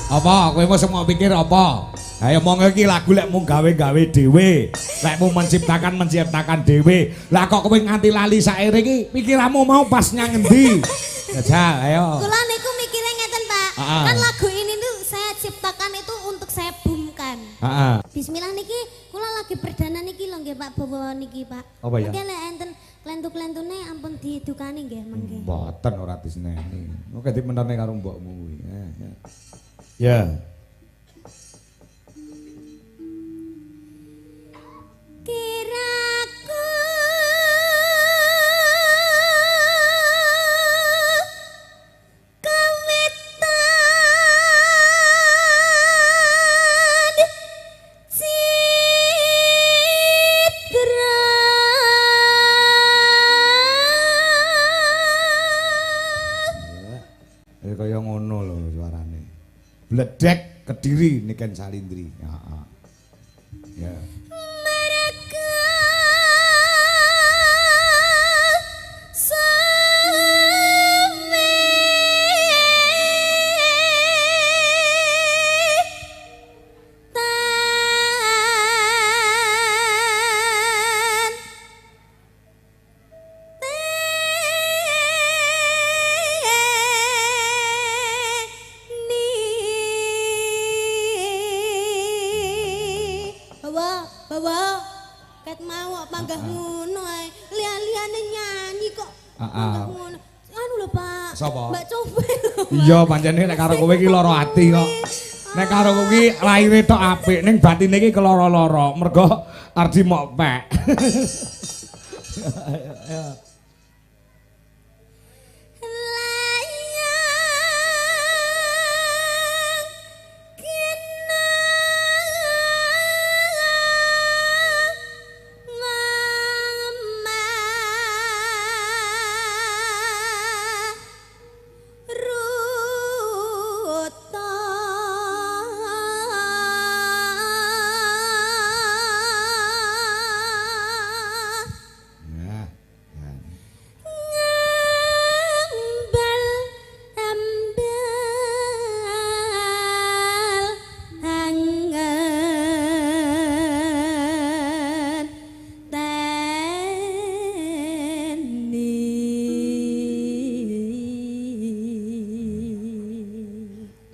Apa kowe mesti mau pikir apa? Ayo monggo iki lagu lek mung gawe-gawe dhewe. Lek mung menciptakan dhewe. Lah kok kowe nganti lali saire iki pikiranmu mau pas nyang endi? Jajal, ayo. Kula niku mikirnya ngeten, Pak. Kan lagu ini tuh saya ciptakan itu untuk saya boomkan. Bismillah niki kula lagi perdana niki lho nggih Pak bawa niki Pak. Apa ya? Mungkin lek enten klentu-klentune ampun didukani nggih mengke. Mboten ora disneni. Oke dimenerne karo mbokmu kuwi. Ya. Kiraku kaya ngono lho suarane. Bledek Kediri Niken Salindri. Heeh. Ya. Bawa ket mau panggah ngono ae. Lian-liane nyanyi kok. Panggah ngono. Anu lho Pak. Sapa? Mbak Copet. Iya pancene nek karo kowe iki lara ati kok. Nek karo kowe iki laire tok apik ning batine iki keloro-loro. Mergo arep mok pek.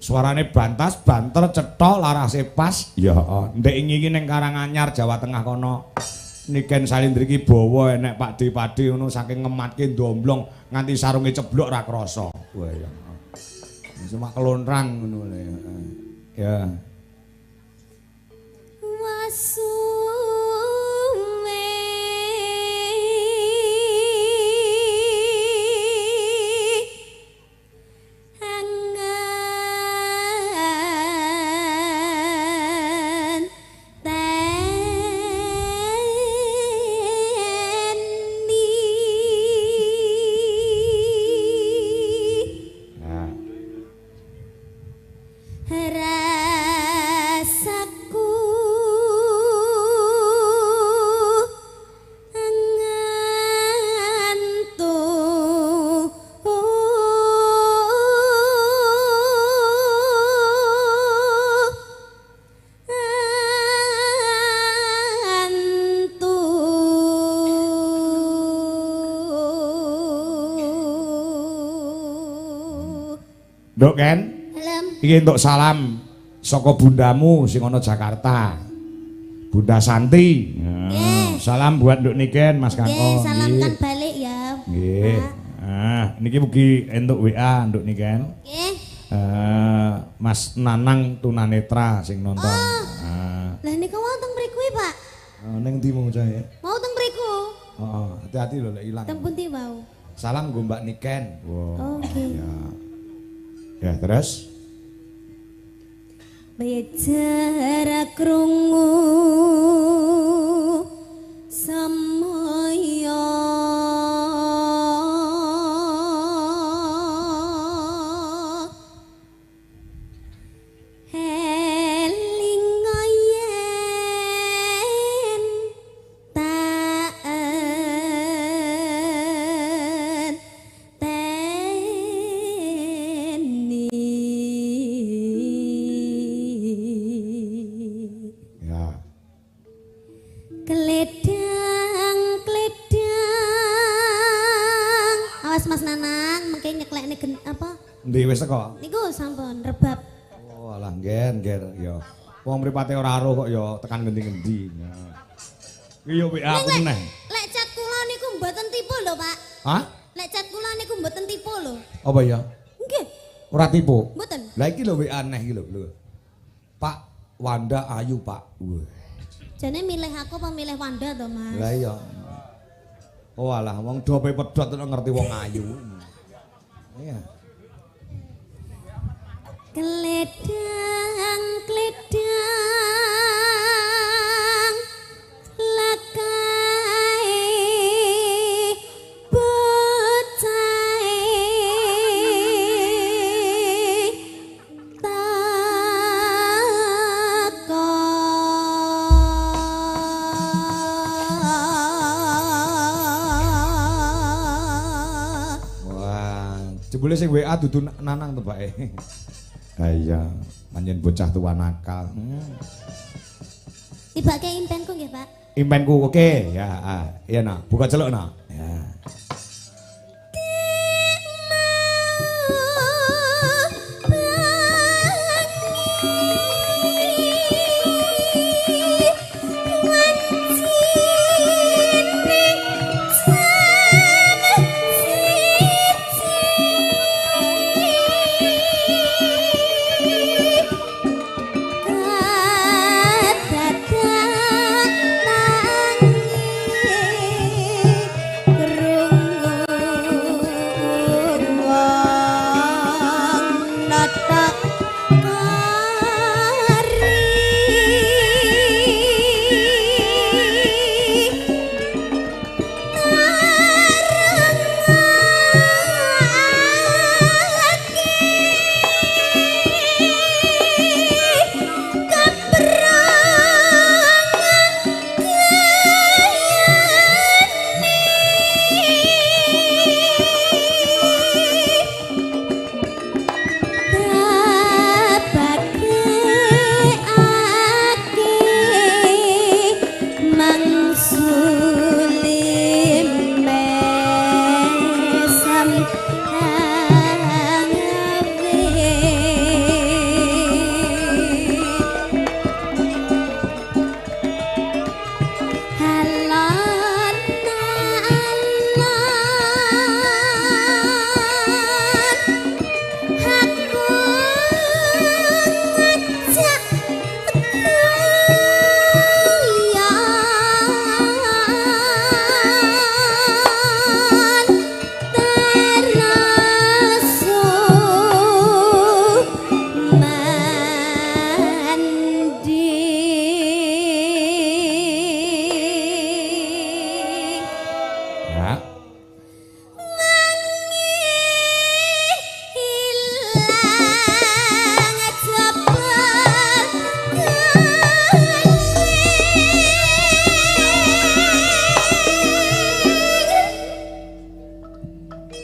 Suarane bantas, banter, cetok, larase pas. Ya, ndek iki ning Karanganyar, Jawa Tengah kono. Niken Salindri iki bawa enek pakde-pakde ngono saking ngematke ndomblong nganti sarunge ceblok ra krasa. Wah ya. Cuma kelontrang ngono lho. Ya. Nduk Ken? Iki entuk salam saka bundamu sing ana Jakarta. Bunda Santi. Salam buat Nduk Niken Mas Kanko. Nggih, salamkan balik ya. Nggih. Niki mugi entuk WA Nduk Niken. Nggih. Mas Nanang Tunanetra sing nonton. Lah niku wonten mriku Pak. Ning ndi mau jae? Mau teng mriku. Heeh, hati-hati lho lek ilang. Teng pundi wau? Salam nggo Mbak Niken. Wow. Oke. Ya, terus? Bicara krungu samaya saking nyeklekne apa? Ndi wis teko? Niku sampun rebab. Oh alah nggen ya. Wong mripate ora aruh kok ya tekan ngendi-ngendi. Iki yo WA aku meneh. Lek chat kula niku mboten tipu lho, Pak. Hah? Lek chat kula niku mboten tipu lho. Apa ya? Nggih. Ora tipu. Mboten. Lah iki lho WA aneh iki lho. Pak Wanda Ayu, Pak. Wah. Jane milih aku apa milih Wanda to, Mas? Lah iya. Oh alah wong dope pedhot kok ngerti wong ayu. Iya. Kledang lakai bocai Wah, jebule sing WA dudu Nanang to, Pak. Ha iya, panjen bocah tua nakal. Tibake impenku nggih, Pak. Impenku oke, ya. Iya nak, buka celuk nak. Ya.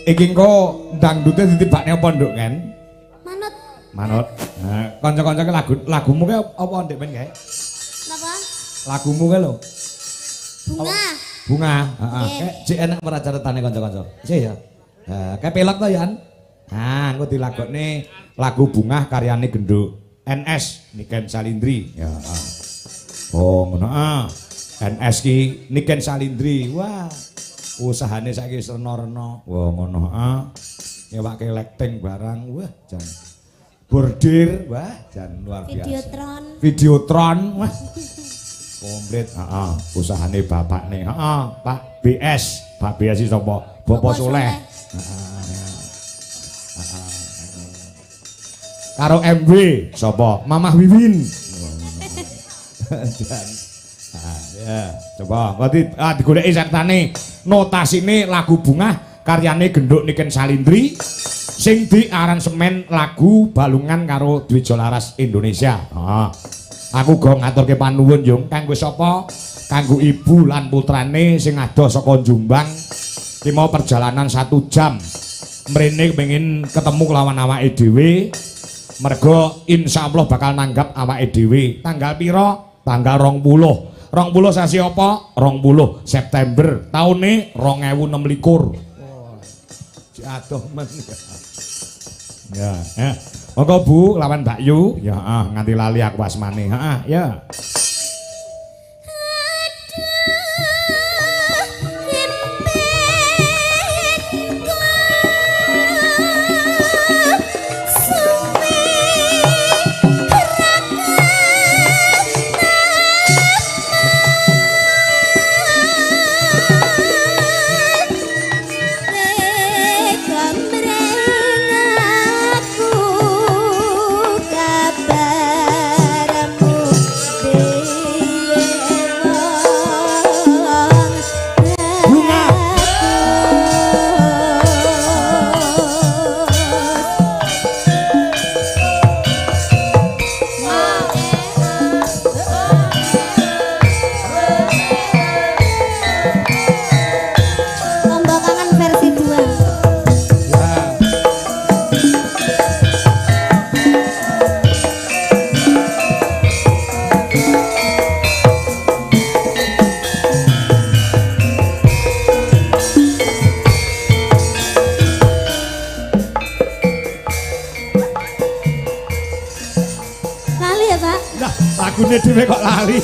Iki engko dangdute ditibakne apa nduk kan? Manut. Manut. Nah, kanca-kanca lagumu ki apa ndek men kae? Napa? Lagumu ki lho. Bunga. Bunga, heeh. Kayak jek enak ora caretane kanca-kanca. Sih ya. Nah, kayak pelek to Yan. Nah, engko dilagokne lagu Bunga karyane Genduk NS Niken Salindri. Ya. Oh, ngono ah. NS ki Niken Salindri. Wah. Usahane saiki rena-rena. Wah, ngono ah. Nyewake lighting barang. Wah, jan. Bordir, wah, jan luar biasa. Videotron. Wah. Komplit, heeh. Usahane bapakne. Heeh, Pak BS. Pak BS iki sapa? Bapak Soleh. Karo MW sapa? Mamah Wiwin. Ya, coba berarti digoleki sertane notasine lagu Bunga karyane Genduk Niken Salindri sing diaransemen lagu Balungan karo Dwi Jolaras Indonesia. Aku go ngaturke panuwun yung kanggo sapa? Kanggo ibu lan putrane sing adoh saka Jombang. Ki mau perjalanan 1 jam. Mrene pengin ketemu kelawan awake dhewe. Mergo insyaallah bakal nanggap awake dhewe. Tanggal pira? Tanggal 20. 20 sasi apa? 20 September taune 2026. Aduh men. Ya, ya. Monggo Bu lawan Mbak Yu. Ya, nganti lali aku asmane. Heeh, ya. Lagune dhewe kok lali.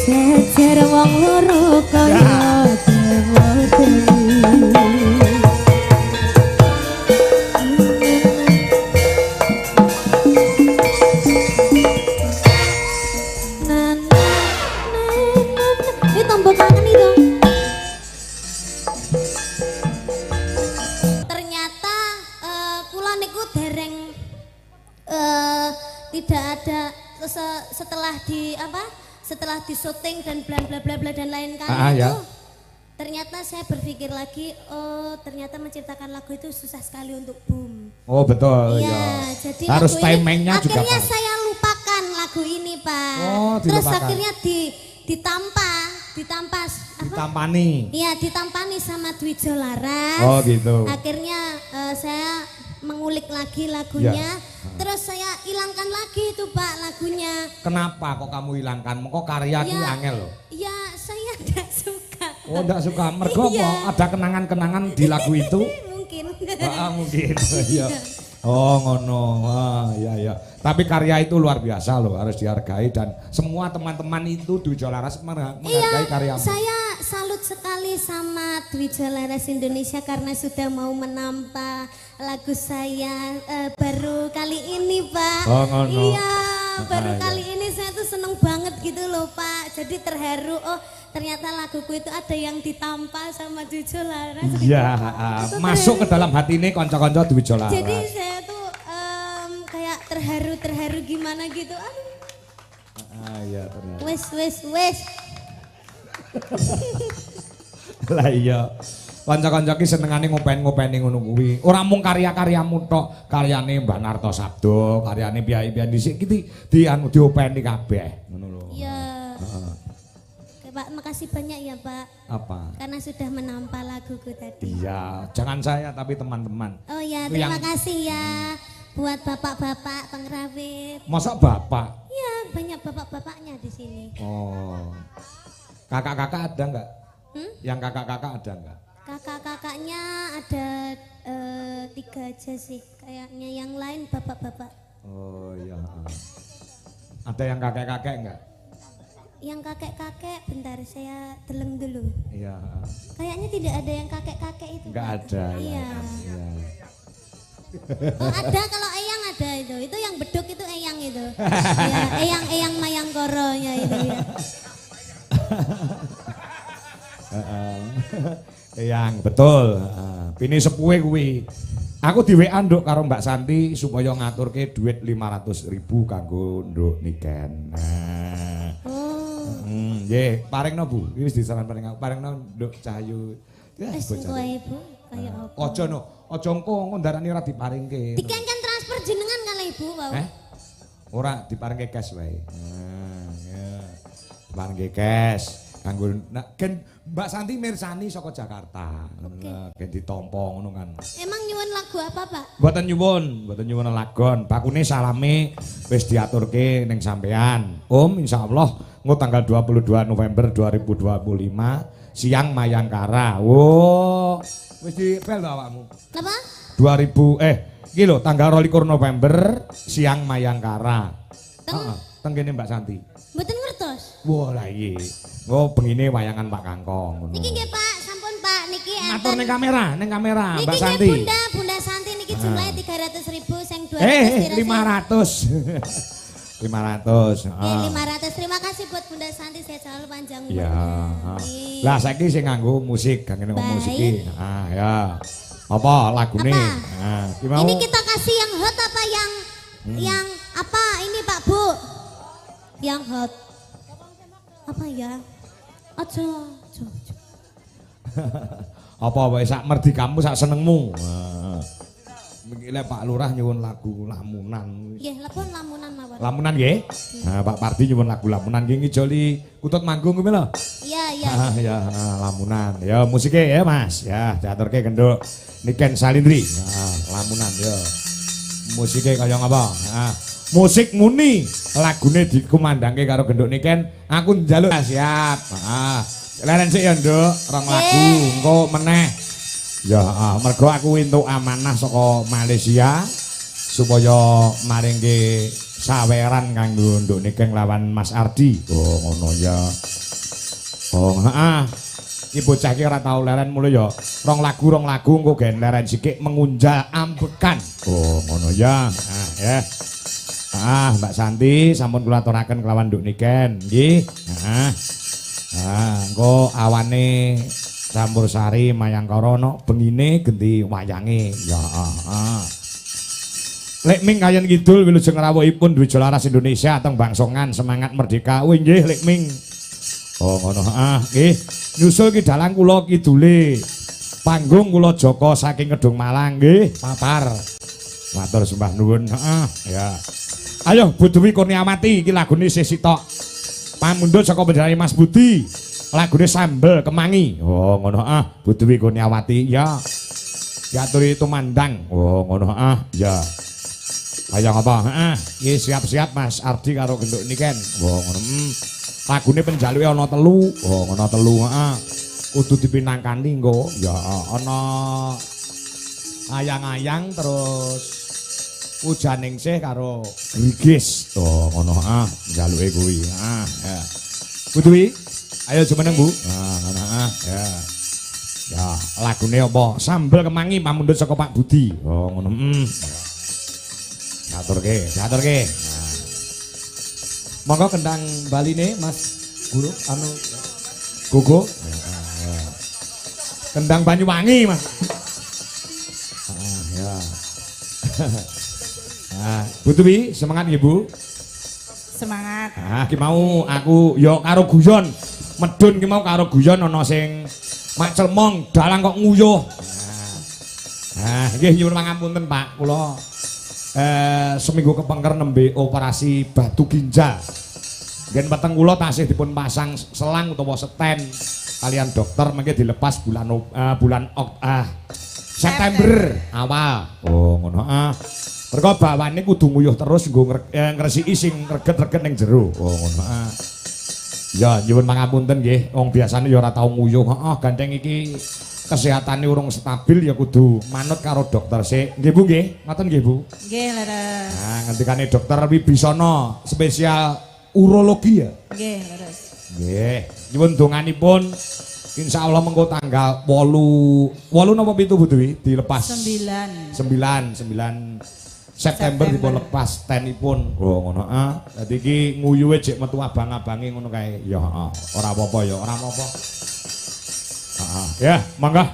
Jejer wong loro kaya setelah di syuting dan bla bla bla bla dan lain kali itu ternyata saya berpikir lagi, oh ternyata menciptakan lagu itu susah sekali untuk boom. Oh betul ya. Jadi harus timingnya juga. Akhirnya saya lupakan lagu ini Pak. Oh, terus akhirnya ditampani. Iya ditampani sama Dwijo Laras. Oh gitu. Akhirnya saya mengulik lagi lagunya, terus saya hilangkan lagi itu Pak lagunya. Kenapa kok kamu hilangkan? Kok karya ini angel loh? Ya saya tidak suka. Oh tidak suka, mergo ada kenangan-kenangan di lagu itu? Mungkin. Mungkin, iya. Oh ngono, iya. Tapi karya itu luar biasa loh, harus dihargai dan semua teman-teman itu Dwijo Laras menghargai karyamu. Saya salut sekali sama Dwijo Laras Indonesia karena sudah mau menampa lagu saya baru kali ini Pak. Oh ngono. Iya, baru kali ini saya tuh seneng banget gitu loh Pak. Jadi terharu, oh ternyata laguku itu ada yang ditampa sama Dwijo Laras. Iya, masuk ke dalam hati ini konco-konco Dwijo Laras. Jadi saya tuh kayak terharu gimana gitu. Iya ternyata. Wes. Lah iya. Kanca-kanca ki senengane ngopen-ngopeni ngono kuwi. Ora mung karya-karyamu tok, karyane Mbak Narto Sabdo, karyane piye-piye dhisik iki diopeni kabeh, ngono lho. Iya. Pak, makasih banyak ya, Pak. Apa? Karena sudah menampa laguku tadi. Iya, jangan saya tapi teman-teman. Oh ya, terima kasih ya buat bapak-bapak pengrawit. Masa bapak? Iya, banyak bapak-bapaknya di sini. Oh. Kakak-kakak ada enggak? Yang kakak-kakak ada enggak? Kakak-kakaknya ada 3 aja sih, kayaknya yang lain bapak-bapak. Oh iya. Ada yang kakek-kakek enggak? Yang kakek-kakek, bentar saya deleng dulu. Iya. Kayaknya tidak ada yang kakek-kakek itu. Enggak ada. Iya. Iya. Oh ada, kalau eyang ada itu yang beduk itu eyang itu. Ya, eyang Mayangkoro ya itu ya. Yang betul. Pini sepuhe kuwi. Aku di WA nduk karo Mbak Santi supaya ngaturke duit 500.000 kanggo nduk niken. Nggih, paringno Bu. Iki wis disaran paring aku. Paringno nduk Cahyu. Wis kowe Ibu, kaya apa? Aja engko ndarani ora diparingke. Dikengken transfer jenengan kali Ibu, wau. Ora diparingke cash wae. Ya. Diparingke cash. kanggo gen Mbak Santi mirsani saka Jakarta. Gen ditampa ngono kan. Emang nyuwun lagu apa, Pak? Mboten nyuwun lagon. Bakune salame wis diaturke ning sampean. Om insyaallah engko tanggal 22 November 2025 siang Mayangkara. Oh, wis dipel to awakmu. Napa? 2000 iki lho tanggal 22 November siang Mayangkara. Heeh, teng kene Mbak Santi. Mboten ngertos. Wah lah iki. Oh bengine wayangan Pak Kangkong. Niki nggih Pak, sampun Pak niki matur ning kamera Mbak niki Santi. Niki Bunda Santi niki jumlahnya 300.000 sing 200 500. 500. 500. Terima kasih buat Bunda Santi, saya selalu panjang umur. Ya. Lah saiki sing nganggo musik, gangene ngomong musik iki. Ya. Apa lagune? Nah, ini kita kasih yang hot apa yang apa ini Pak Bu? Yang hot. Apa ya? Aja. Apa wae sak merdikamu sak senengmu. Iki lek Pak Lurah nyuwun lagu lamunan. Nggih, lepon lamunan mawon. Lamunan nggih? Nah, Pak Pardi nyuwun lagu lamunan nggih ngijoli kutut manggung kuwi lho. Iya. Ya, lamunan. Ya musike ya Mas. Ya, diaturke kenduk Niken Salindri. Nah, lamunan ya. Musike kaya ngapa? Nah, musik muni lagune dikumandangke karo genduk Niken. Aku njaluk siap. Heeh. Leren sik ya, Nduk, rong lagu engko meneh. Ya, mergo aku entuk amanah saka Malaysia supaya maringke saweran kanggo Nduk Niken lawan Mas Ardi. Oh, ngono ya. Oh, heeh. Iki bocah iki ora tau leren mulu ya. Rong lagu engko gen leren sikik mengunjal ambekan. Oh, ngono ya. Nah, ya. Mbak Santi sampun kula aturaken kelawan Nduk Niken nggih. Engko awane campur sari Mayangkara ana bengine genti wayange. Ya. Lek Ming kayen kidul wilujeng rawuhipun duwe Jolaras Indonesia teng Bangsongan semangat merdeka. Wih nggih Lek Ming. Oh ngono. Nggih. Nyusul ki dalang kula kidule. Panggung kula Joko saking Kedung Malang nggih. Papar. Matur sembah nuwun. Ya. Ayo Bu Dewi Kurniawati iki lagune isih sitok. Pamundhut saka bendahare Mas Budi. Lagune Sambel Kemangi. Oh ngono Bu Dewi Kurniawati ya. Diaturi tumandang. Oh ngono ya. Ayo apa? Iki siap-siap Mas Ardi karo genduk Niken. Oh ngono. Lagune penjaluke ana 3. Oh ngono 3 kudu dipinangkani engko. Ya ana ayang-ayang terus Ujaningsih karo Grigis. Oh ngono njaluke kuwi. Ya. Bu Dewi, ayo jumeneng Bu. Ngono ya. Ya, lagune apa? Sambel Kemangi pamundhut saka Pak Budi. Oh ngono. Diaturke. Monggo kendang baline Mas Guru Gogo. Kendang Banyuwangi Mas. Ya. Bu Dewi, semangat nggih Bu? Semangat. Ki mau aku ya karo guyon. Medun ki mau karo guyon ana sing mak celmong dalang kok nguyuh. Nggih nyuwun pangapunten Pak, kula seminggu kepengker nembe operasi batu ginjal. Ngen peteng kula tasih dipun pasang selang utawa seten kalian dokter mengke dilepas bulan September awal. Oh ngono. Mergo bawane kudu nguyuh terus nggo ngresiki sing reget-reget ning jero. Oh ngono. Ya nyuwun pangapunten nggih. Wong biasane ya ora tau nguyuh. Gandeng iki kesehatane urung stabil ya kudu manut karo dokter sik. Nggih Bu nggih. Ngoten nggih Bu. Nggih, leres. Ngendikane dokter Wibisono spesial urologi ya. Nggih, leres. Nggih. Nyuwun donganipun insyaallah mengko tanggal 8 napa 7 Bu Dewi dilepas 9 September dipun lepas tenipun. Oh ngono. Dadi iki nguyuhe jek metu abang-abange ngono kae. Ya ora apa-apa ya, ora apa-apa. Ya, monggo.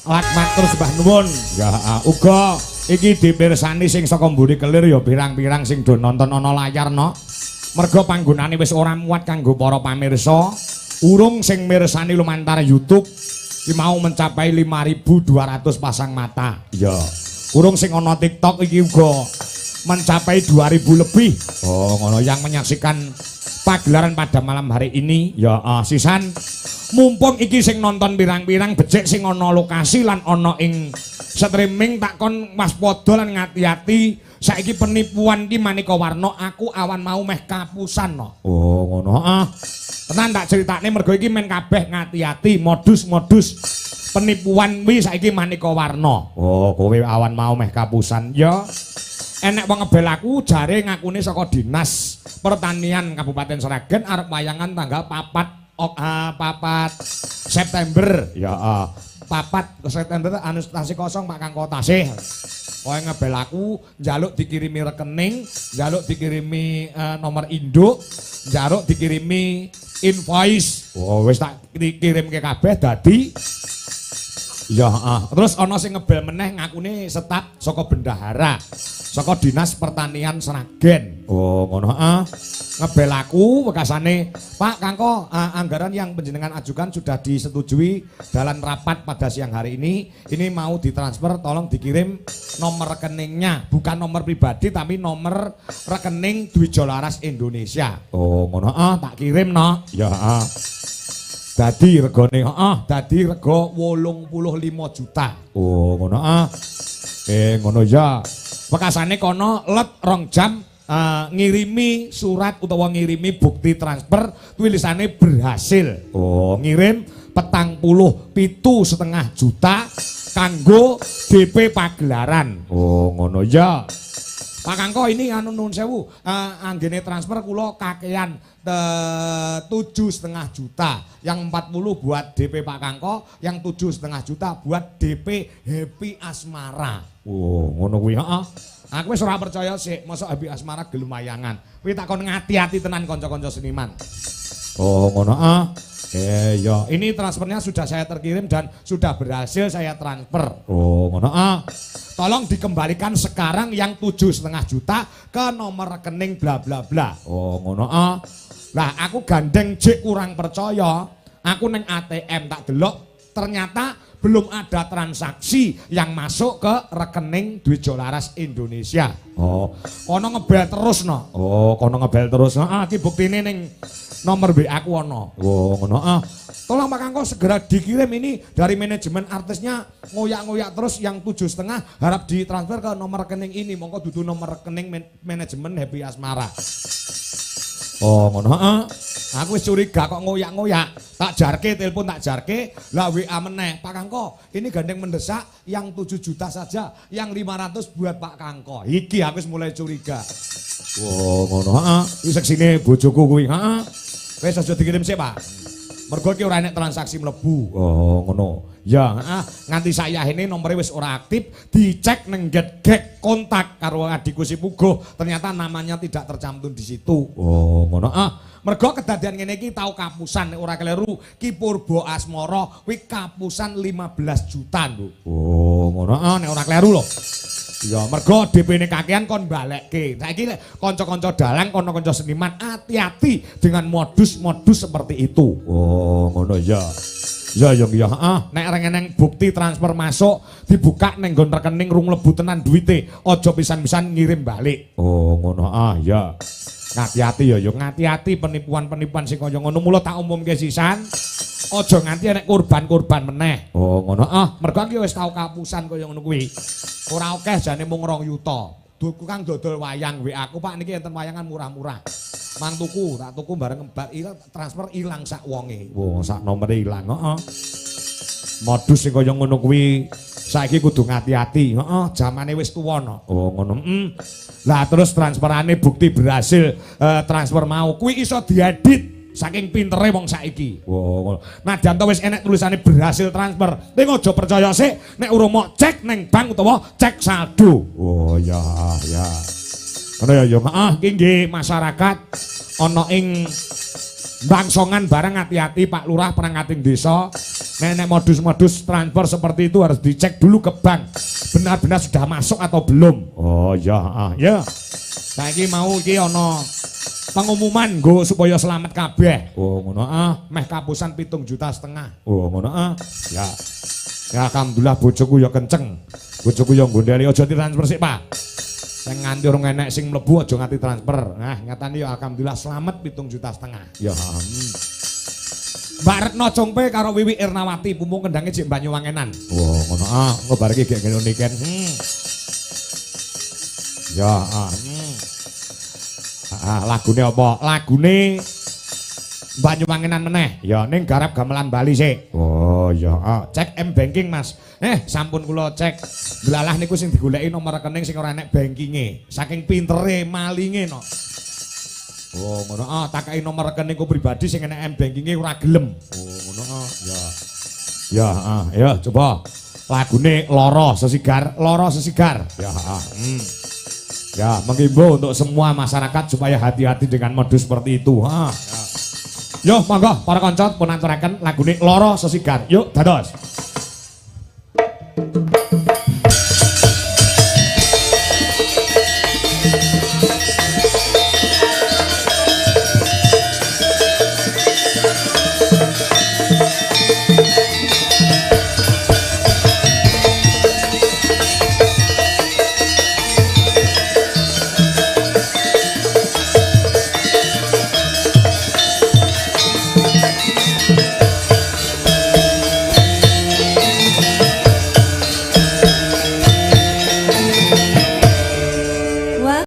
Matur sembah nuwun. Ya uga iki dimirsani sing saka mburi kelir ya pirang-pirang sing do nonton ana layar no. Mergo panggonane wis ora muat kanggo para pamirsa. Urung sing mirsani lumantar YouTube iki mau mencapai 5.200 pasang mata. Ya. Urung sing ana TikTok iki uga mencapai 2.000 lebih. Oh, ngono yang menyaksikan pagelaran pada malam hari ini ya sisan mumpung iki sing nonton pirang-pirang becik sing ana lokasi lan ana ing streaming tak kon waspada lan ngati-ati saiki penipuan iki maneka warna aku awan mau meh kapusan no. Oh ngono tenan tak critakne mergo iki men kabeh ngati-ati modus-modus penipuan kuwi saiki maneka warna. Oh kowe awan mau meh kapusan ya. Enek wong ngebel aku jare ngakune saka Dinas Pertanian Kabupaten Sragen arep wayangan tanggal 4 September ya papat September anu tasih kosong Pak Kangko tasih kowe ngebel aku njaluk dikirimi rekening njaluk dikirimi nomor induk njaluk dikirimi invoice wis tak dikirimke kabeh dadi ya terus ana sing ngebel meneh ngakune staf saka bendahara saka Dinas Pertanian Sragen. Oh ngono ngebel aku bekasane Pak Kangko anggaran yang penjenengan ajukan sudah disetujui dalam rapat pada siang hari ini mau ditransfer tolong dikirim nomor rekeningnya bukan nomor pribadi tapi nomor rekening Dwijo Laras Indonesia. Oh ngono tak kirim no ya dadi regane dadi rega 85 juta. Oh ngono ngono ya bekasane kono let 2 jam ngirimi surat utawa ngirimi bukti transfer tulisane berhasil. Oh ngirim 47,5 juta kanggo DP pagelaran. Oh ngono ya Pak Kangko ini anu nuwun sewu anggene transfer kula kakean 7,5 juta yang 40 buat DP Pak Kangko yang 7,5 juta buat DP Happy Asmara. Oh ngono kuwi aku wis ora percaya sik mosok Happy Asmara gelem wayangan kuwi tak kon ngati-ati tenan kanca-kanca seniman. Oh ngono ya ini transfernya sudah saya terkirim dan sudah berhasil saya transfer. Oh ngono tolong dikembalikan sekarang yang 7,5 juta ke nomor rekening bla bla bla. Oh ngono lah aku gandeng jek kurang percaya aku neng ATM tak delok ternyata belum ada transaksi yang masuk ke rekening Dwijo Laras Indonesia. Oh kono ngebel terus no. Oh kono ngebel terus no iki buktine ning nomor WA aku ono. Oh ngono tolong Pak Kangko segera dikirim ini dari manajemen artisnya ngoyak-ngoyak terus yang 7,5 harap ditransfer ke nomor rekening ini mongko dudu nomor rekening manajemen Happy Asmara. Oh ngono aku wis curiga kok ngoyak-ngoyak tak jarke telepon tak jarke lah WA meneh Pak Kangko ini gandeng mendesak yang 7 juta saja yang 500 buat Pak Kangko iki aku wis mulai curiga. Oh ngono iki seksine bojoku kuwi wis aja dikirim sik Pak mergo iki ora enek transaksi mlebu. Oh ngono ya nganti saya ini nomornya wis ora aktif dicek neng get kontak karo adikku si Puguh ternyata namanya tidak tercantum di situ. Oh ngono mergo kedadian ngene iki tau kapusan nek ora keliru Ki Purbo Asmara kuwi kapusan 15 juta lho. Oh ngono nek ora keliru lho. Ya mergo DP-ne kakean kon balekke. Saiki kanca-kanca dalang kono kanca seniman hati-hati dengan modus-modus seperti itu. Oh ngono ya. Ya nek rengeneng bukti transfer masuk dibuka neng nggon rekening rung mlebu tenan duwite aja pisan-pisan ngirim balik. Oh ngono ya. Ngati-ati ya ngati-ati penipuan-penipuan sing kaya ngono mula tak umumke sisan. Aja nganti enek kurban-kurban meneh. Oh ngono mergo iki wis tau kapusan kaya ngono kuwi. Ora akeh jane mung 2 yuta. Tukang dodol wayang WA aku Pak niki enten wayangan murah-murah. Mang tuku, tak tuku bareng transfer ilang sak wonge. Wah, sak nomere ilang, modus sing kaya ngono kuwi saiki kudu ngati-ati, jamane wis tuwa no. Oh, ngono. Lah terus transferane bukti berhasil transfer mau kuwi iso diedit saking pintere wong saiki. Wow. Nah, janto wis enek tulisane berhasil transfer. Ning aja percaya sik nek urung mau cek neng bank utawa cek saldo. Oh ya. Ngono ya iki nggih masyarakat ana ing bangsongan barang hati-hati Pak Lurah perangkating desa. Nek modus-modus transfer seperti itu harus dicek dulu ke bank. Benar-benar sudah masuk atau belum. Oh ya. Saiki mau iki ana pengumuman nggo supaya selamat kabeh. Oh ngono meh kapusan 7,5 juta. Oh ngono ya. Ya alhamdulillah bojoku ya kenceng. Bojoku ya nggondeli aja ditransfer sik Pak. Sing nganti urung enek sing mlebu aja nganti transfer. Nah, nyatane ya alhamdulillah slamet 7,5 juta. Ya. Mbak Retno Congpe karo Wiwi Irnawati pumpung kendange jek Banyuwangenan. Wah, ngono engko bar iki gek ngene niken. Ya, lagune apa? Lagune Banyuwangenan meneh. Ya ning garap gamelan Bali sik. Oh, ya. Cek M banking, Mas. Sampun kula cek. Delalah niku sing digoleki nomor rekening sing ora enek bankinge. Saking pintere malinge no. Oh, ngono. Tak kei nomor rekeningku pribadi sing enek M bankinge ora gelem. Oh, ngono. Ya. Ya, ya coba. Lagune Loro Sesigar, Loro Sesigar. Ya, Ya, menghimbau untuk semua masyarakat supaya hati-hati dengan modus seperti itu. Ya. Yo, monggo para kanca pun aturaken lagune Loro Sesigar. Yuk, dados.